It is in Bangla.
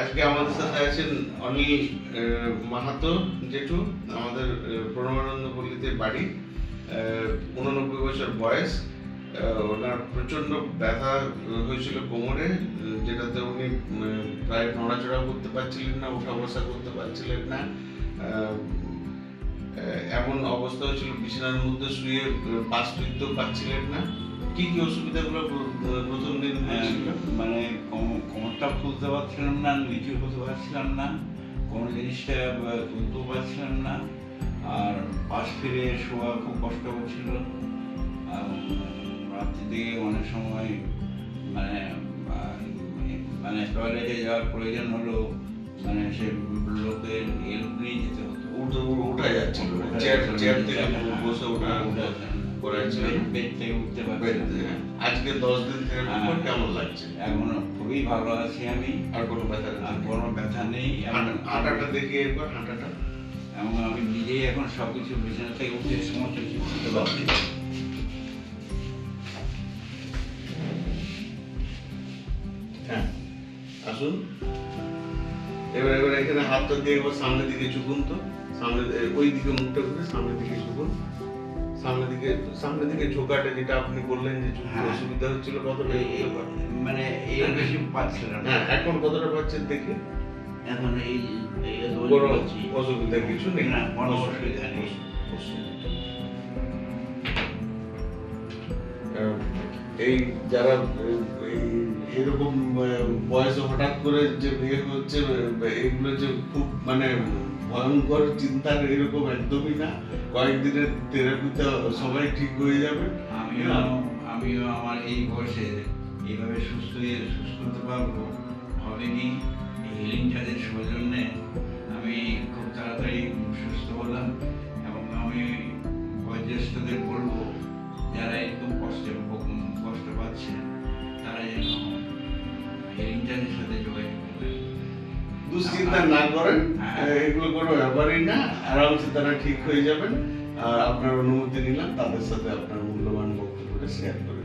আজকে আমাদের সাথে আছেন অনিল মাহাতো জেঠু, আমাদের প্রণবানন্দ পল্লীতে বাড়ি, 89 বছর বয়স। ওনার প্রচণ্ড ব্যথা হয়েছিল কোমরে, যেটাতে উনি প্রায় নড়াচড়া করতে পারছিলেন না, ওঠা বসা করতে পারছিলেন না। এমন অবস্থা হয়েছিল বিছানার মধ্যে শুয়ে পাশ ফিরতেও পারছিলেন না। কি কি অসুবিধাগুলো প্রথম দিন হয়েছিল? মানে কোমরটা খুলতে পারছিলাম না, নিচু হতে পারছিলাম না, কোনো জিনিসটা তুলতেও পারছিলাম না, আর পাশ ফিরে শোয়া খুব কষ্ট হচ্ছিল। রাত্রির দিকে অনেক সময় মানে মানে টয়লেটে যাওয়ার প্রয়োজন হলো, মানে সে লোকের হেল্প নিয়ে যেতে হতো। উঠা যাচ্ছিল, চেয়ার থেকে বসে ওঠা করাচ্ছিল, বেড থেকে উঠতে পারছিলাম। আজকে 10 দিন থেকে কেমন লাগছে? এখন খুবই ভালো আছি আমি, আর কোনো ব্যথা আর কোনো ব্যথা নেই। হাঁটাটা দেখি একবার, হাঁটাটা। এবং আমি নিজেই এখন সবকিছু বিছানা থেকে উঠে সমস্ত কিছু করতে পারছি। হ্যাঁ, আসুন এবার এখানে হাতটা দিয়ে একবার সামনের দিকে ঝুঁকুন তো, সামনে ওই দিকে মুখটা করে সামনের দিকে ঝুঁকুন। সামনের দিকে ঝোঁকাটা যেটা আপনি বললেন যে অসুবিধা হচ্ছিল, কতটা মানে এর বেশি পাচ্ছিলাম না। হ্যাঁ, এখন কতটা পাচ্ছেন দেখি? এখন এই কোনো অসুবিধা কিছু নেই? না, কোনো অসুবিধা নেই। এই যারা এরকম বয়সে হঠাৎ করে যে বিয়ে হচ্ছে, এগুলো যে খুব মানে ভয়ঙ্কর চিন্তার এরকম একদমই না। কয়েকদিনের থেরাপিতে সবাই ঠিক হয়ে যাবে। আমিও আমার এই বয়সে এইভাবে সুস্থ হতে পারবো ভাবিনি। হিলিং চার্জের সৌজন্যে আমি খুব তাড়াতাড়ি সুস্থ হলাম, এবং আমি বয়োজ্যেষ্ঠদের বলবো যারা এরকম কষ্ট পাচ্ছে তারা যেন হিলিং চার্জের সাথে যোগাযোগ করেন। দুশ্চিন্তা না করেন, এগুলো কোনো ব্যাপারই না, আরামসে তারা ঠিক হয়ে যাবেন। আর আপনার অনুমতি নিলাম তাদের সাথে আপনার মূল্যবান বক্তব্যটা শেয়ার করে।